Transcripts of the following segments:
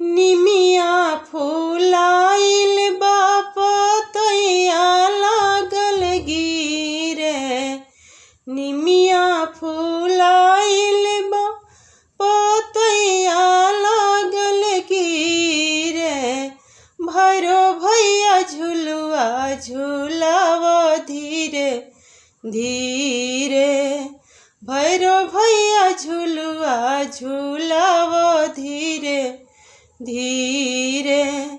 निमिया फूलाइल बा पतैया लागल गिरे। निमिया फूलाइल बा पतैया लागल गिरे। भैरो भैया झुलुआ झुलाव धीरे धीरे। भैरो भैया झुलुआ झुलाव धीरे धीरे।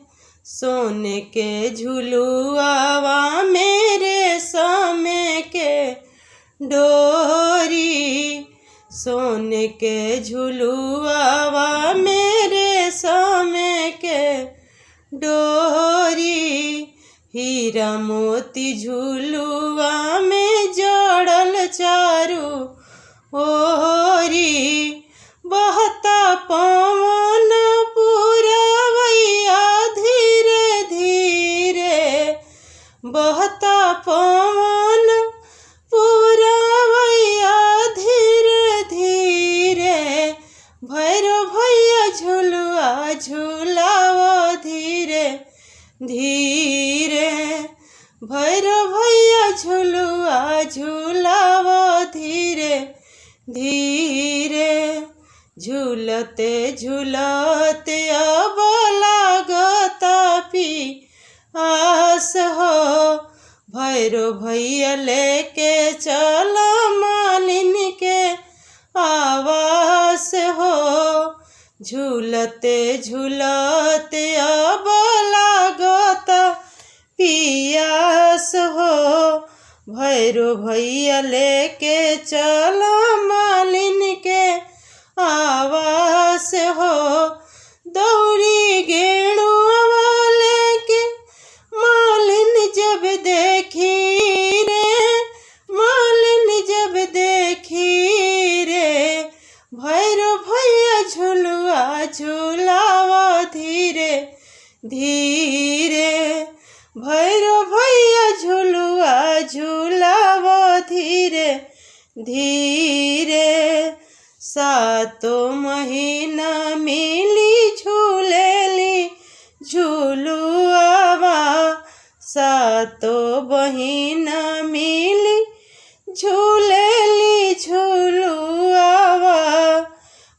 सोने के झुलुआवा मेरे समय के डोरी। सोने के झुलुआवा मेरे समय के डोरी। हीरा मोती झुलुआ में जड़ल चारू ओरी। बहता पवन पुरवैया धीरे धीरे। बहता पवन पुरवैया धीरे धीरे। भैरो भैया झुलुआ झुलाव धीरे धीरे। भैरो भैया झुलुआ झुलाव धीरे धीरे। झूलते झूलते अब लागता पियास हो। भैरो भैया लेके चल मालिन के आवास हो। झूलते झूलते अब लागता पियास हो। भैरो भैया लेके चल मालिन के आवास हो। दौड़ी गेणुआ लेके मालिन जब देखी रे। मालिन जब देखी रे। भैरो भैया झुलुआ झुलाव धीरे धीरे। भैरो भैया झुलुआ झुलाव धीरे धीरे। सातो महीना मिली झूलेली झुलुआवा। सातो बहिना मिली झूलेली झुलुआवा।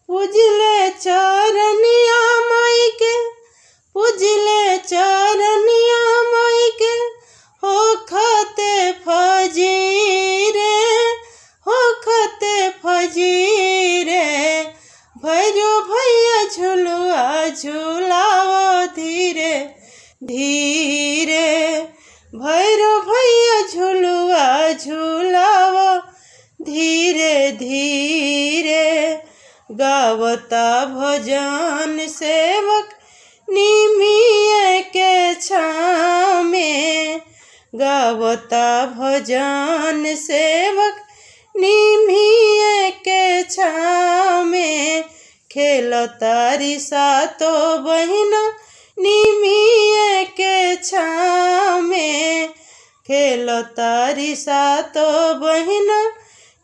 पूजले चरनिया माई के। पूजले चरनिया माई के। होखते फजीरे। होखते फजीरे। भैरो भैया झुलुआ झुलाव धीरे धीरे। भैरो भैया झुलुआ झुलाव धीरे धीरे। गावता भजन सेवक निमिया के छाँव में। गावता भजन सेवक निमिया के छाँव में। खेलतारी सातो बहिना निमिया के छाँव में। खेलतारी सातो बहिना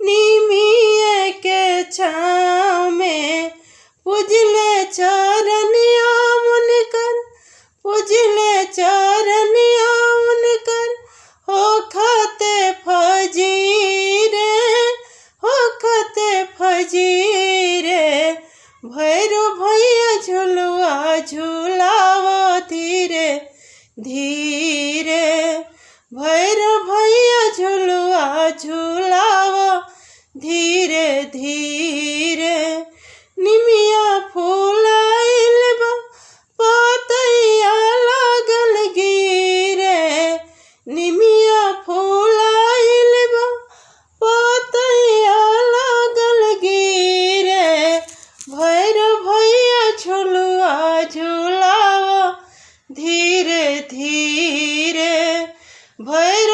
निमिया के छाँव में। पूजले चरनिया मुनकर। पूजले चरनिया मुनकर। होखते फजीरे। होखते फजीरे। भैरो भैया झुलुआ झुलाव धीरे धीरे। भैरो भैया झुलुआ झुलाव धीरे धीरे। निमिया फूलाइल बा पतैया लागल गिरे। निमिया फूलाइल बा पतैया लागल गिरे। भैरो भैया झुलुआ झुलाव धीरे धीरे। भैरो